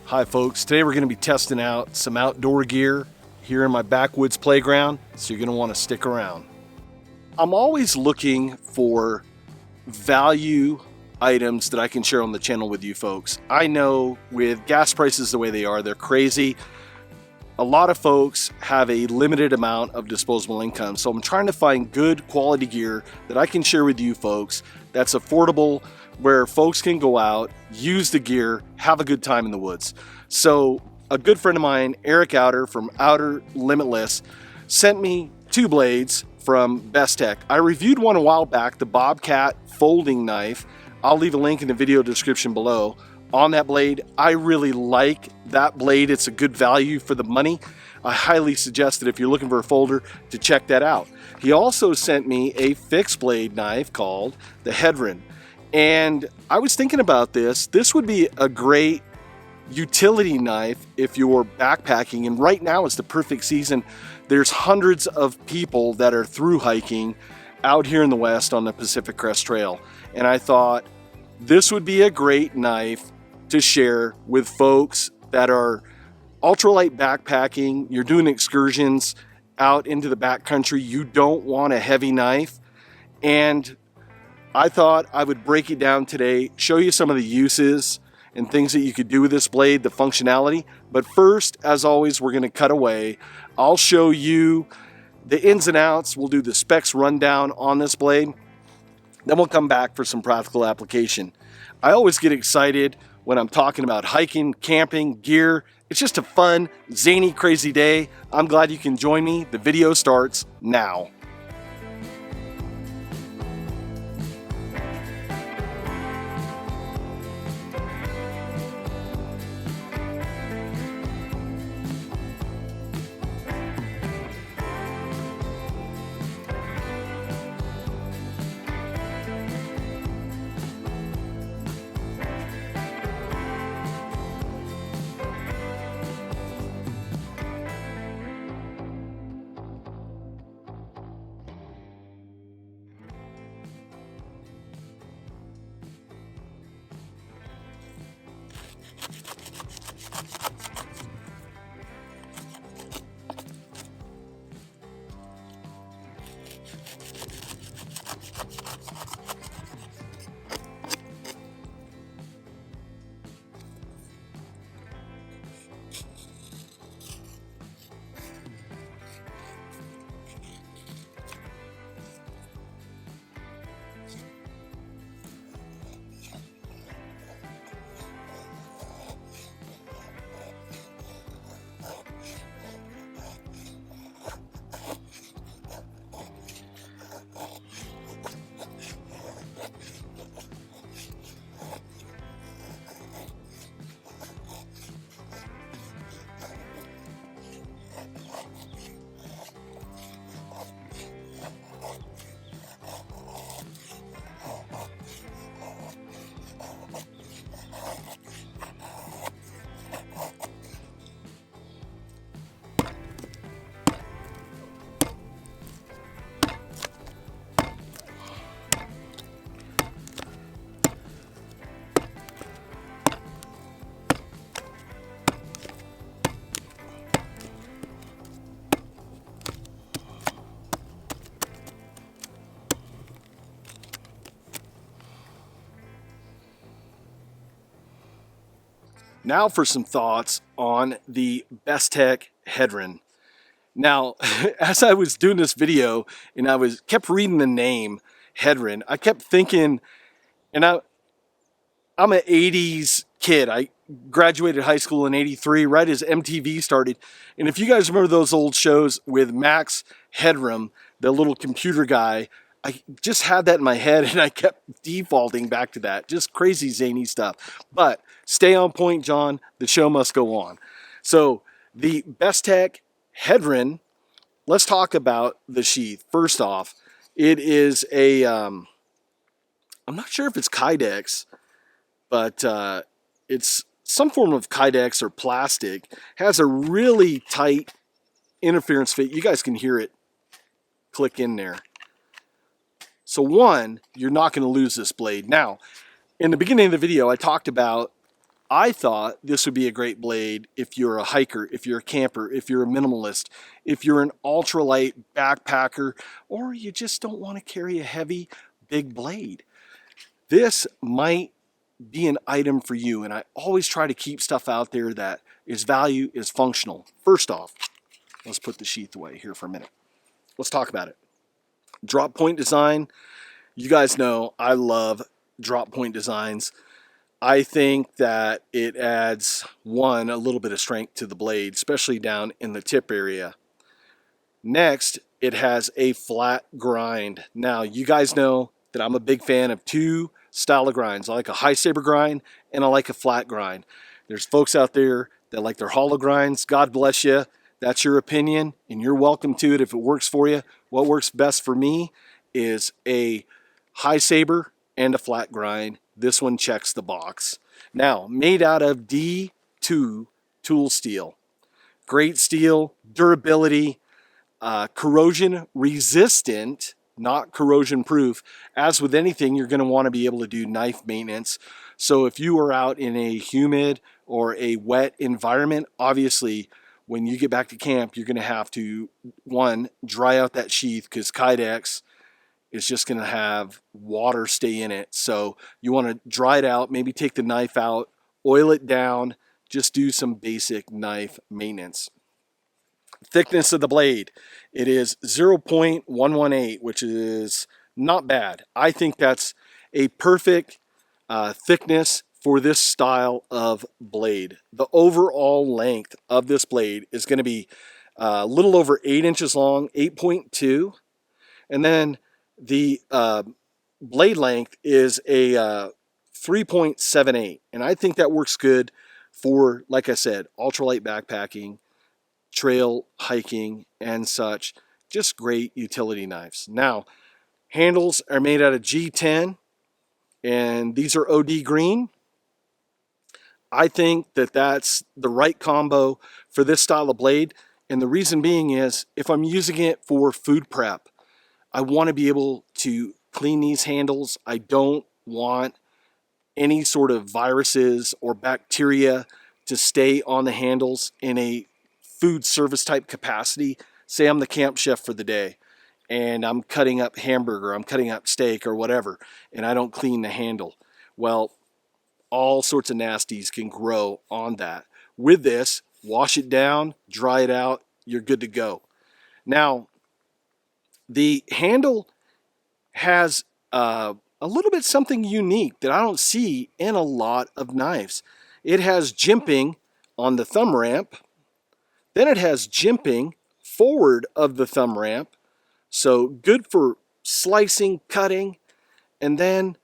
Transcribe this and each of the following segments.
Hi folks, today we're going to be testing out some outdoor gear here in my backwoods playground, so you're going to want to stick around. I'm always looking for value items that I can share on the channel with you folks. I know with gas prices the way they are, they're crazy. A lot of folks have a limited amount of disposable income, so I'm trying to find good quality gear that I can share with you folks that's affordable, where folks can go out, use the gear, have a good time in the woods. So a good friend of mine, Eric Outer from Outer Limitless, sent me two blades from Bestech. I reviewed one a while back, the Bobcat folding knife. I'll leave a link in the video description below on that blade. I really like that blade. It's a good value for the money. I highly suggest that if you're looking for a folder to check that out. He also sent me a fixed blade knife called the Hedron. And I was thinking about this. This would be a great utility knife if you're backpacking. And right now is the perfect season. There's hundreds of people that are through hiking out here in the West on the Pacific Crest Trail. And I thought this would be a great knife to share with folks that are ultralight backpacking. You're doing excursions out into the backcountry. You don't want a heavy knife. And I thought I would break it down today, show you some of the uses and things that you could do with this blade, the functionality. But first, as always, we're going to cut away. I'll show you the ins and outs. We'll do the specs rundown on this blade. Then we'll come back for some practical application. I always get excited when I'm talking about hiking, camping, gear. It's just a fun, zany, crazy day. I'm glad you can join me. The video starts now. Now for some thoughts on the Bestech Hedron. Now, as I was doing this video and kept reading the name Hedron, I kept thinking, and I'm an 80s kid. I graduated high school in 83, right as MTV started. And if you guys remember those old shows with Max Headroom, the little computer guy, I just had that in my head and I kept defaulting back to that. Just crazy zany stuff. But stay on point, John. The show must go on. So the Bestech Hedron, let's talk about the sheath. First off, it is a, I'm not sure if it's Kydex, but it's some form of Kydex or plastic. Has a really tight interference fit. You guys can hear it click in there. So one, you're not going to lose this blade. Now, in the beginning of the video, I talked about I thought this would be a great blade if you're a hiker, if you're a camper, if you're a minimalist, if you're an ultralight backpacker, or you just don't want to carry a heavy, big blade. This might be an item for you, and I always try to keep stuff out there that is value, is functional. First off, let's put the sheath away here for a minute. Let's talk about it. Drop point design. You guys know I love drop point designs. I think that it adds, one, a little bit of strength to the blade, especially down in the tip area. Next, it has a flat grind. Now, you guys know that I'm a big fan of two style of grinds. I like a high saber grind and I like a flat grind. There's folks out there that like their hollow grinds. God bless you. That's your opinion and you're welcome to it if it works for you. What works best for me is a high saber and a flat grind. This one checks the box. Now, made out of D2 tool steel. Great steel, durability, corrosion resistant, not corrosion proof. As with anything, you're going to want to be able to do knife maintenance. So if you are out in a humid or a wet environment, obviously when you get back to camp, you're going to have to, one, dry out that sheath because Kydex is just going to have water stay in it. So you want to dry it out, maybe take the knife out, oil it down, just do some basic knife maintenance. Thickness of the blade, it is 0.118, which is not bad. I think that's a perfect thickness for this style of blade. The overall length of this blade is going to be a little over 8 inches long, 8.2, and then the blade length is a 3.78, and I think that works good for, like I said, ultralight backpacking, trail hiking, and such. Just great utility knives. Now, handles are made out of G10, and these are OD green. I think that that's the right combo for this style of blade, and the reason being is if I'm using it for food prep, I want to be able to clean these handles. I don't want any sort of viruses or bacteria to stay on the handles in a food service type capacity. Say I'm the camp chef for the day and I'm cutting up hamburger, I'm cutting up steak or whatever, and I don't clean the handle. Well, all sorts of nasties can grow on that. With this, wash it down, dry it out, you're good to go. Now, the handle has a little bit something unique that I don't see in a lot of knives. It has jimping on the thumb ramp. Then it has jimping forward of the thumb ramp. So good for slicing, cutting. And then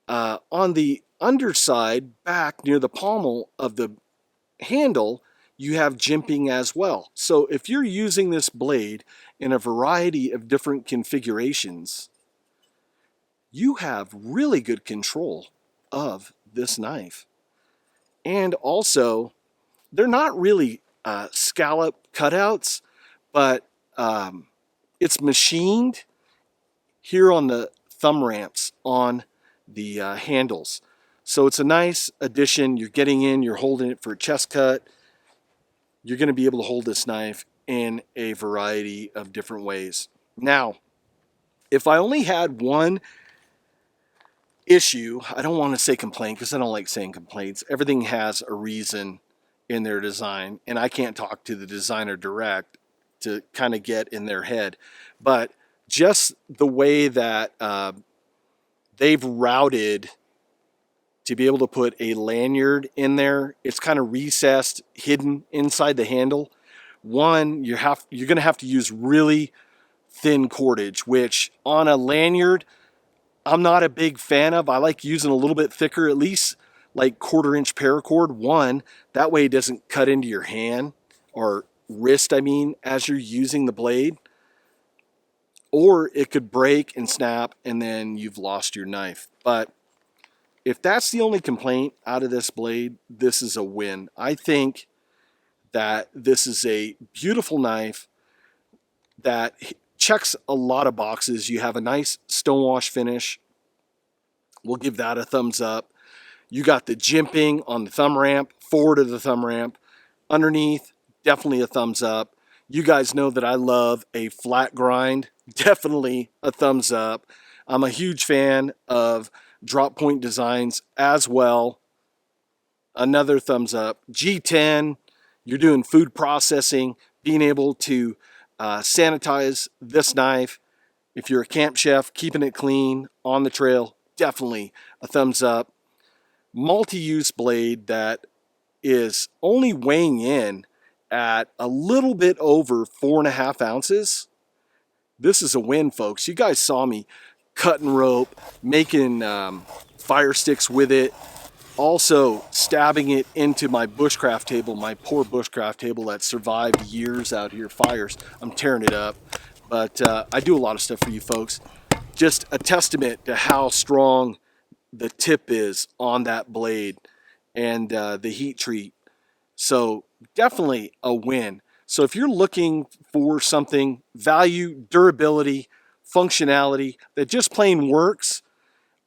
on the underside, back near the pommel of the handle, you have jimping as well. So if you're using this blade in a variety of different configurations, you have really good control of this knife. And also, they're not really scallop cutouts, but it's machined here on the thumb ramps on the handles. So it's a nice addition. You're getting in, you're holding it for a chest cut. You're going to be able to hold this knife in a variety of different ways. Now, if I only had one issue, I don't want to say complaint because I don't like saying complaints. Everything has a reason in their design, and I can't talk to the designer direct to kind of get in their head. But just the way that they've routed to be able to put a lanyard in there, it's kind of recessed, hidden inside the handle. One, you're going to have to use really thin cordage, which on a lanyard, I'm not a big fan of. I like using a little bit thicker, at least like 1/4 inch paracord. One, that way it doesn't cut into your hand or wrist, as you're using the blade. Or it could break and snap and then you've lost your knife. But if that's the only complaint out of this blade, this is a win. I think that this is a beautiful knife that checks a lot of boxes. You have a nice stonewash finish. We'll give that a thumbs up. You got the jimping on the thumb ramp, forward of the thumb ramp. Underneath, definitely a thumbs up. You guys know that I love a flat grind, definitely a thumbs up. I'm a huge fan of drop point designs as well. Another thumbs up. G10, you're doing food processing, being able to sanitize this knife. If you're a camp chef, keeping it clean on the trail, definitely a thumbs up. Multi-use blade that is only weighing in at a little bit over 4.5 ounces. This is a win, folks. You guys saw me cutting rope, making fire sticks with it, also stabbing it into my bushcraft table, my poor bushcraft table that survived years out here, fires. I'm tearing it up, but I do a lot of stuff for you folks. Just a testament to how strong the tip is on that blade and the heat treat. So definitely a win. So if you're looking for something, value, durability, functionality that just plain works,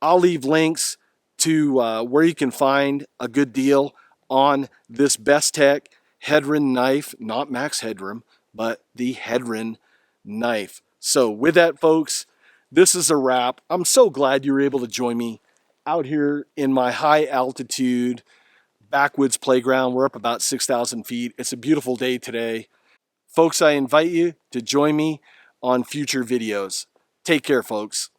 I'll leave links to where you can find a good deal on this Bestech Hedron knife, not Max Headroom, but the Hedron knife. So with that, folks, this is a wrap. I'm so glad you were able to join me out here in my high altitude backwoods playground. We're up about 6,000 feet. It's a beautiful day today. Folks, I invite you to join me on future videos. Take care, folks.